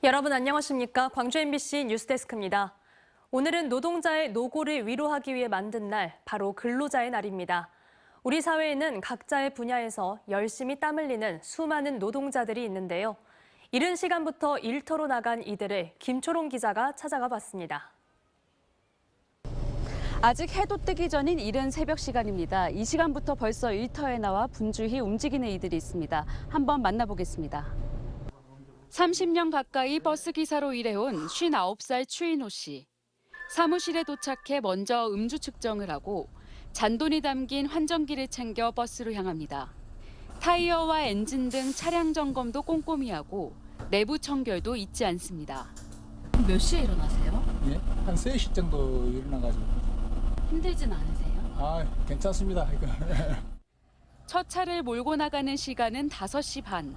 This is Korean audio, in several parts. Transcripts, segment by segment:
여러분 안녕하십니까? 광주 MBC 뉴스데스크입니다. 오늘은 노동자의 노고를 위로하기 위해 만든 날, 바로 근로자의 날입니다. 우리 사회에는 각자의 분야에서 열심히 땀 흘리는 수많은 노동자들이 있는데요. 이른 시간부터 일터로 나간 이들을 김초롱 기자가 찾아가 봤습니다. 아직 해도 뜨기 전인 이른 새벽 시간입니다. 이 시간부터 벌써 일터에 나와 분주히 움직이는 이들이 있습니다. 한번 만나보겠습니다. 30년 가까이 버스 기사로 일해온 59살 추인호 씨. 사무실에 도착해 먼저 음주 측정을 하고 잔돈이 담긴 환전기를 챙겨 버스로 향합니다. 타이어와 엔진 등 차량 점검도 꼼꼼히 하고 내부 청결도 잊지 않습니다. 몇 시에 일어나세요? 예? 한 3시 정도 일어나가지고. 힘들진 않으세요? 아, 괜찮습니다. 첫 차를 몰고 나가는 시간은 5시 반.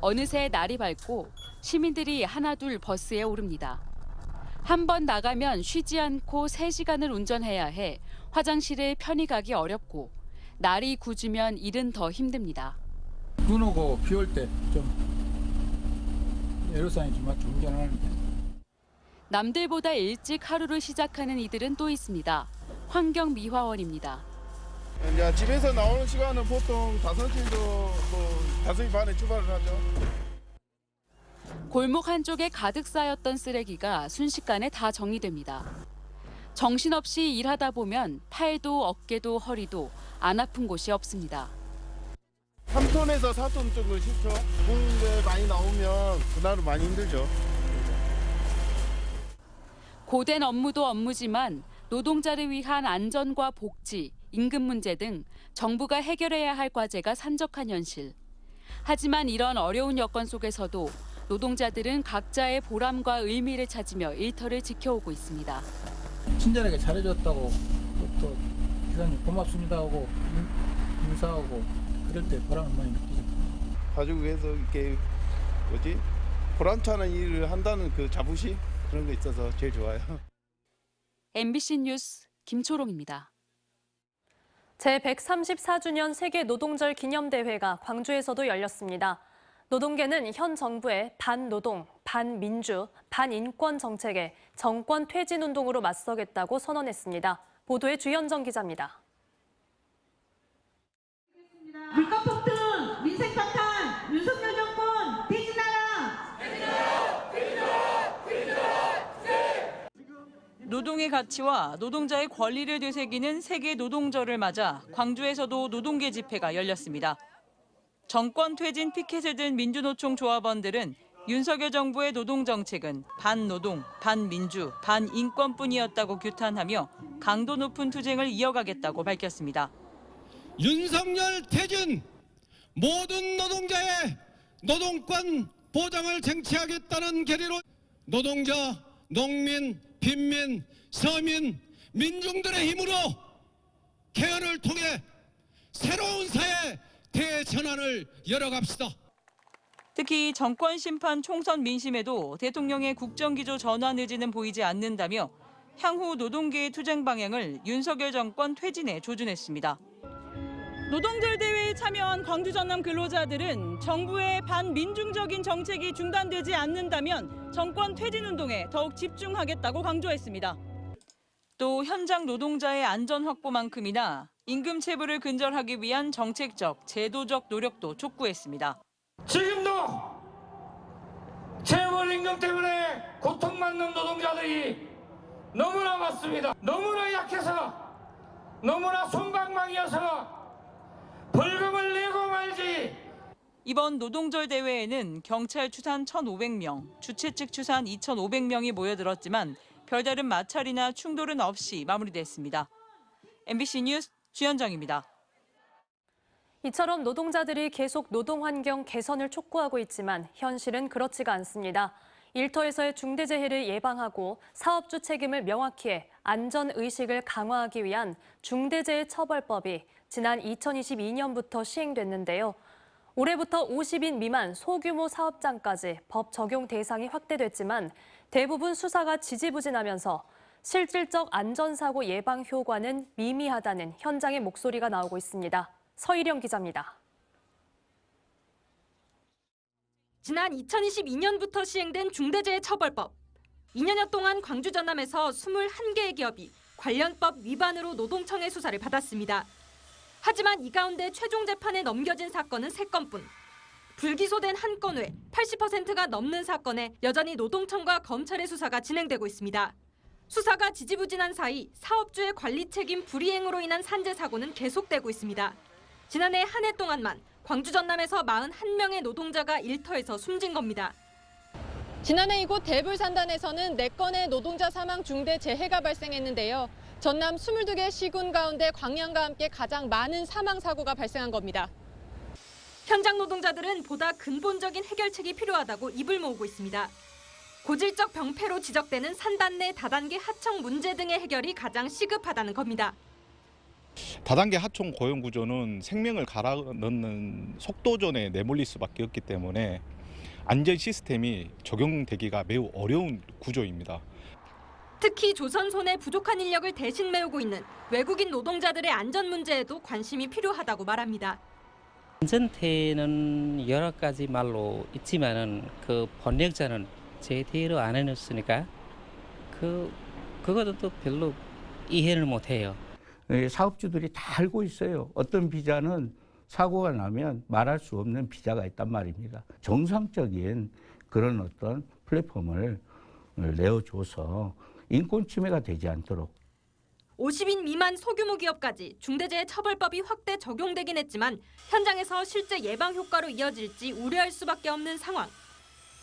어느새 날이 밝고 시민들이 하나둘 버스에 오릅니다. 한 번 나가면 쉬지 않고 3시간을 운전해야 해 화장실에 편히 가기 어렵고 날이 굳으면 일은 더 힘듭니다. 눈 오고 비 올 때 좀 애로사항이 좀 운전하는데. 남들보다 일찍 하루를 시작하는 이들은 또 있습니다. 환경미화원입니다. 이제 집에서 나오는 시간은 보통 5시 반에 출발을 하죠. 골목 한쪽에 가득 쌓였던 쓰레기가 순식간에 다 정리됩니다. 정신없이 일하다 보면 팔도 어깨도 허리도 안 아픈 곳이 없습니다. 3톤에서 4톤 정도 싣죠. 공대 많이 나오면 그날은 많이 힘들죠. 고된 업무도 업무지만 노동자를 위한 안전과 복지, 임금 문제 등 정부가 해결해야 할 과제가 산적한 현실. 하지만 이런 어려운 여건 속에서도 노동자들은 각자의 보람과 의미를 찾으며 일터를 지켜오고 있습니다. 친절하게 잘해줬다고 또 기사님 고맙습니다 하고 인사하고 그럴 때 보람을 많이 느끼죠. 가족에서 이렇게 보람찬 일을 한다는 그 자부심 그런 거 있어서 제일 좋아요. MBC 뉴스 김초롱입니다. 제134주년 세계 노동절 기념대회가 광주에서도 열렸습니다. 노동계는 현 정부의 반노동, 반민주, 반인권 정책에 정권 퇴진 운동으로 맞서겠다고 선언했습니다. 보도에 주현정 기자입니다. 물가 폭등, 민생 파탄, 윤석열 정권 퇴진하라! 노동의 가치와 노동자의 권리를 되새기는 세계 노동절을 맞아 광주에서도 노동계 집회가 열렸습니다. 정권 퇴진 피켓을 든 민주노총 조합원들은 윤석열 정부의 노동정책은 반노동, 반민주, 반인권뿐이었다고 규탄하며 강도 높은 투쟁을 이어가겠다고 밝혔습니다. 윤석열 퇴진, 모든 노동자의 노동권 보장을 쟁취하겠다는 결의로 노동자, 농민, 빈민, 서민, 민중들의 힘으로 개헌을 통해 새로운 사회 대전환을 열어갑시다. 특히 정권 심판 총선 민심에도 대통령의 국정기조 전환 의지는 보이지 않는다며 향후 노동계의 투쟁 방향을 윤석열 정권 퇴진에 조준했습니다. 노동절 대회에 참여한 광주 전남 근로자들은 정부의 반민중적인 정책이 중단되지 않는다면 정권 퇴진 운동에 더욱 집중하겠다고 강조했습니다. 또 현장 노동자의 안전 확보만큼이나 임금 체불을 근절하기 위한 정책적, 제도적 노력도 촉구했습니다. 지금도 재벌임금 때문에 고통받는 노동자들이 너무나 많습니다. 너무나 약해서, 너무나 솜방망이어서 벌금을 내고 말지. 이번 노동절 대회에는 경찰 추산 1,500명, 주최 측 추산 2,500명이 모여들었지만 별다른 마찰이나 충돌은 없이 마무리됐습니다. MBC 뉴스 주현정입니다. 이처럼 노동자들이 계속 노동 환경 개선을 촉구하고 있지만 현실은 그렇지가 않습니다. 일터에서의 중대재해를 예방하고 사업주 책임을 명확히 해 안전의식을 강화하기 위한 중대재해처벌법이 지난 2022년부터 시행됐는데요. 올해부터 50인 미만 소규모 사업장까지 법 적용 대상이 확대됐지만 대부분 수사가 지지부진하면서 실질적 안전사고 예방 효과는 미미하다는 현장의 목소리가 나오고 있습니다. 서희령 기자입니다. 지난 2022년부터 시행된 중대재해처벌법. 2년여 동안 광주 전남에서 21개의 기업이 관련법 위반으로 노동청의 수사를 받았습니다. 하지만 이 가운데 최종 재판에 넘겨진 사건은 3건뿐. 불기소된 한 건 외 80%가 넘는 사건에 여전히 노동청과 검찰의 수사가 진행되고 있습니다. 수사가 지지부진한 사이 사업주의 관리 책임 불이행으로 인한 산재 사고는 계속되고 있습니다. 지난해 한 해 동안만 광주 전남에서 41명의 노동자가 일터에서 숨진 겁니다. 지난해 이곳 대불산단에서는 4건의 노동자 사망 중대 재해가 발생했는데요. 전남 22개 시군 가운데 광양과 함께 가장 많은 사망 사고가 발생한 겁니다. 현장 노동자들은 보다 근본적인 해결책이 필요하다고 입을 모으고 있습니다. 고질적 병폐로 지적되는 산단 내 다단계 하청 문제 등의 해결이 가장 시급하다는 겁니다. 다단계 하청 고용 구조는 생명을 갈아 넣는 속도전에 내몰릴 수밖에 없기 때문에 안전 시스템이 적용되기가 매우 어려운 구조입니다. 특히 조선손의 부족한 인력을 대신 메우고 있는 외국인 노동자들의 안전 문제에도 관심이 필요하다고 말합니다. 안전태는 여러 가지 말로 있지만은 그 번역자는 제대로 안 해놨으니까 그것도 또 별로 이해를 못 해요. 사업주들이 다 알고 있어요. 어떤 비자는 사고가 나면 말할 수 없는 비자가 있단 말입니다. 정상적인 그런 어떤 플랫폼을 내어줘서 인권 침해가 되지 않도록. 50인 미만 소규모 기업까지 중대재해처벌법이 확대 적용되긴 했지만 현장에서 실제 예방 효과로 이어질지 우려할 수밖에 없는 상황.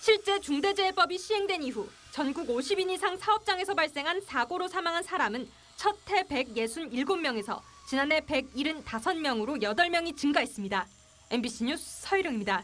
실제 중대재해법이 시행된 이후 전국 50인 이상 사업장에서 발생한 사고로 사망한 사람은 첫 해 167명에서 지난해 175명으로 8명이 증가했습니다. MBC 뉴스 서희룡입니다.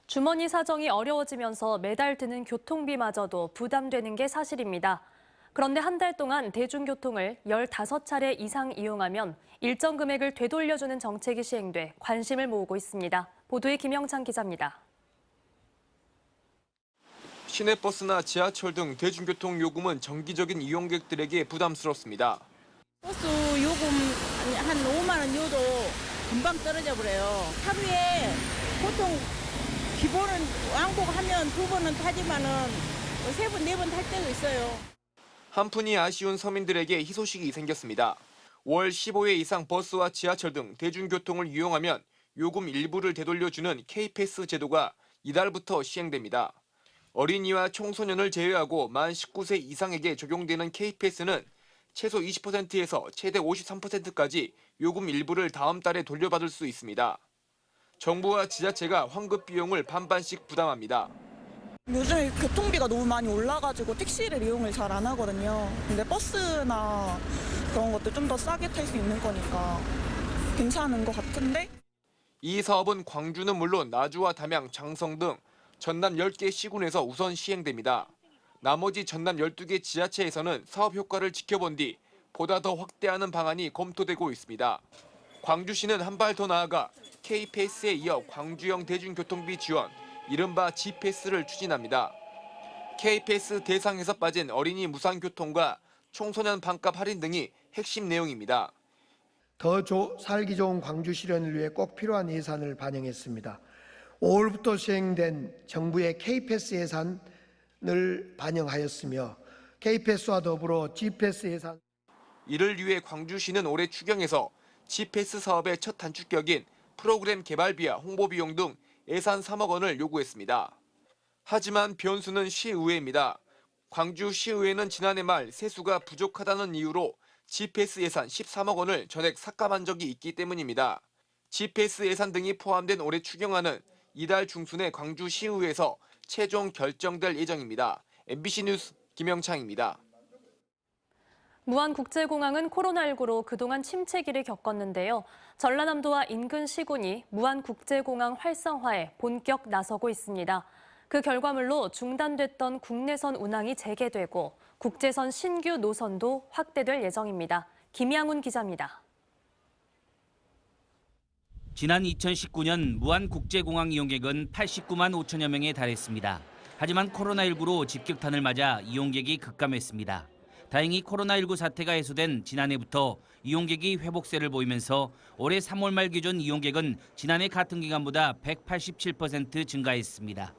주머니 사정이 어려워지면서 매달 드는 교통비마저도 부담되는 게 사실입니다. 그런데 한 달 동안 대중교통을 15차례 이상 이용하면 일정 금액을 되돌려주는 정책이 시행돼 관심을 모으고 있습니다. 보도에 김영찬 기자입니다. 시내버스나 지하철 등 대중교통 요금은 정기적인 이용객들에게 부담스럽습니다. 버스 요금 한 5만 원 요도 금방 떨어져 버려요. 하루에 보통 기본은 왕복하면 2번은 타지만은 3번, 4번 탈 때도 있어요. 한푼이 아쉬운 서민들에게 희소식이 생겼습니다. 월 15회 이상 버스와 지하철 등 대중교통을 이용하면 요금 일부를 되돌려주는 K패스 제도가 이달부터 시행됩니다. 어린이와 청소년을 제외하고 만 19세 이상에게 적용되는 K패스는 최소 20%에서 최대 53%까지 요금 일부를 다음 달에 돌려받을 수 있습니다. 정부와 지자체가 환급 비용을 반반씩 부담합니다. 요즘 교통비가 너무 많이 올라가지고 택시를 이용을 잘 안 하거든요. 근데 버스나 그런 것도 좀 더 싸게 탈 수 있는 거니까 괜찮은 것 같은데? 이 사업은 광주는 물론 나주와 담양, 장성 등 전남 10개 시군에서 우선 시행됩니다. 나머지 전남 12개 지자체에서는 사업 효과를 지켜본 뒤 보다 더 확대하는 방안이 검토되고 있습니다. 광주시는 한 발 더 나아가 K패스에 이어 광주형 대중교통비 지원, 이른바 G패스를 추진합니다. K패스 대상에서 빠진 어린이 무상교통과 청소년 반값 할인 등이 핵심 내용입니다. 더 살기 좋은 광주 실현을 위해 꼭 필요한 예산을 반영했습니다. 5월부터 시행된 정부의 K패스 예산을 반영하였으며 K패스와 더불어 G패스 예산. 이를 위해 광주시는 올해 추경에서 G패스 사업의 첫 단축격인 프로그램 개발비와 홍보비용 등 예산 3억 원을 요구했습니다. 하지만 변수는 시의회입니다. 광주시의회는 지난해 말 세수가 부족하다는 이유로 G패스 예산 13억 원을 전액 삭감한 적이 있기 때문입니다. G패스 예산 등이 포함된 올해 추경안은 이달 중순에 광주시의회에서 최종 결정될 예정입니다. MBC 뉴스 김영창입니다. 무안국제공항은 코로나19로 그동안 침체기를 겪었는데요. 전라남도와 인근 시군이 무안국제공항 활성화에 본격 나서고 있습니다. 그 결과물로 중단됐던 국내선 운항이 재개되고 국제선 신규 노선도 확대될 예정입니다. 김양훈 기자입니다. 지난 2019년 무안국제공항 이용객은 89만 5천여 명에 달했습니다. 하지만 코로나19로 집격탄을 맞아 이용객이 급감했습니다. 다행히 코로나19 사태가 해소된 지난해부터 이용객이 회복세를 보이면서 올해 3월 말 기준 이용객은 지난해 같은 기간보다 187% 증가했습니다.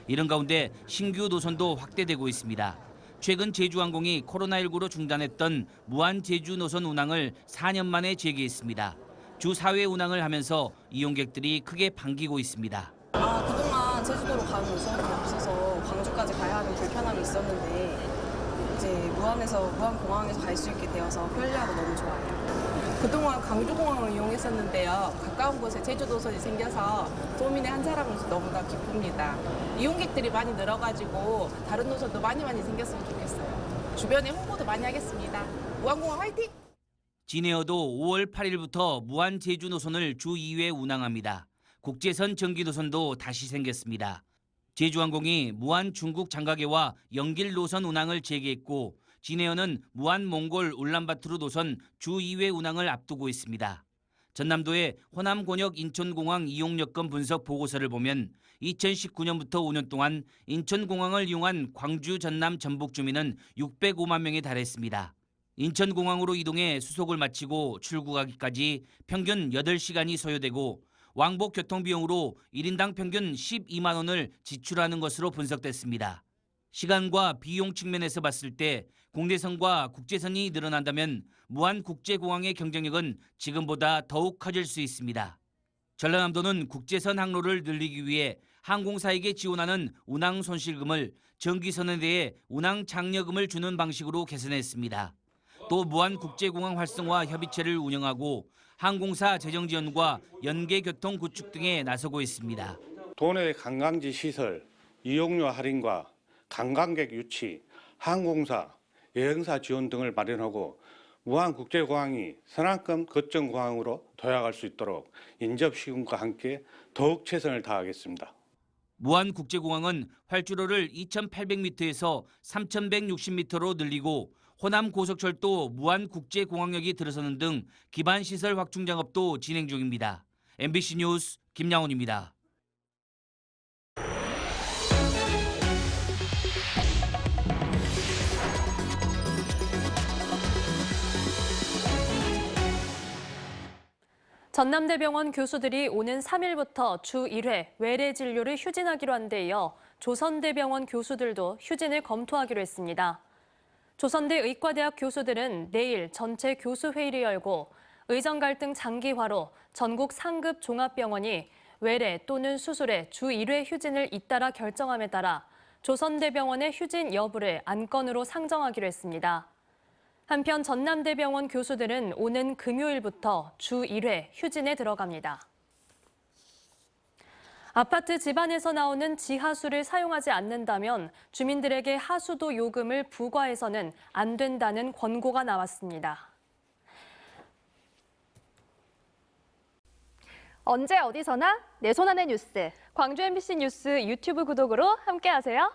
이런 가운데 신규 노선도 확대되고 있습니다. 최근 제주항공이 코로나19로 중단했던 무한 제주 노선 운항을 4년 만에 재개했습니다. 주 4회 운항을 하면서 이용객들이 크게 반기고 있습니다. 그동안 제주도로 가는 노선이 없어서 광주까지 가야 하는 불편함이 있었는데 이제 무안공항에서 갈 수 있게 되어서 편리하고 너무 좋아요. 그동안 광주공항을 이용했었는데요. 가까운 곳에 제주도선이 생겨서 도민의 한 사람으로서 너무나 기쁩니다. 이용객들이 많이 늘어가지고 다른 노선도 많이 생겼으면 좋겠어요. 주변에 홍보도 많이 하겠습니다. 무안공항 화이팅! 진에어도 5월 8일부터 무한 제주 노선을 주 2회 운항합니다. 국제선 정기 노선도 다시 생겼습니다. 제주항공이 무한 중국 장가계와 연길 노선 운항을 재개했고 진에어는 무한 몽골 울란바토르 노선 주 2회 운항을 앞두고 있습니다. 전남도의 호남 곤역 인천공항 이용 여건 분석 보고서를 보면 2019년부터 5년 동안 인천공항을 이용한 광주, 전남, 전북 주민은 605만 명에 달했습니다. 인천공항으로 이동해 수속을 마치고 출국하기까지 평균 8시간이 소요되고 왕복 교통 비용으로 1인당 평균 12만 원을 지출하는 것으로 분석됐습니다. 시간과 비용 측면에서 봤을 때 국내선과 국제선이 늘어난다면 무안국제공항의 경쟁력은 지금보다 더욱 커질 수 있습니다. 전라남도는 국제선 항로를 늘리기 위해 항공사에게 지원하는 운항 손실금을 정기선에 대해 운항 장려금을 주는 방식으로 개선했습니다. 또 무안국제공항 활성화 협의체를 운영하고 항공사 재정 지원과 연계 교통 구축 등에 나서고 있습니다. 도내 관광지 시설, 이용료 할인과 관광객 유치, 항공사, 여행사 지원 등을 마련하고 무안국제공항이 선안급 거점공항으로 도약할 수 있도록 인접 시군과 함께 더욱 최선을 다하겠습니다. 무안국제공항은 활주로를 2,800m에서 3,160m로 늘리고 호남 고속철도 무안국제공항역이 들어서는 등 기반시설 확충 작업도 진행 중입니다. MBC 뉴스 김양훈입니다. 전남대병원 교수들이 오는 3일부터 주 1회 외래 진료를 휴진하기로 한 데 이어 조선대병원 교수들도 휴진을 검토하기로 했습니다. 조선대 의과대학 교수들은 내일 전체 교수회의를 열고 의정 갈등 장기화로 전국 상급 종합병원이 외래 또는 수술의 주 1회 휴진을 잇따라 결정함에 따라 조선대병원의 휴진 여부를 안건으로 상정하기로 했습니다. 한편 전남대병원 교수들은 오는 금요일부터 주 1회 휴진에 들어갑니다. 아파트 집안에서 나오는 지하수를 사용하지 않는다면 주민들에게 하수도 요금을 부과해서는 안 된다는 권고가 나왔습니다. 언제 어디서나 내 손 안의 뉴스. 광주 MBC 뉴스 유튜브 구독으로 함께하세요.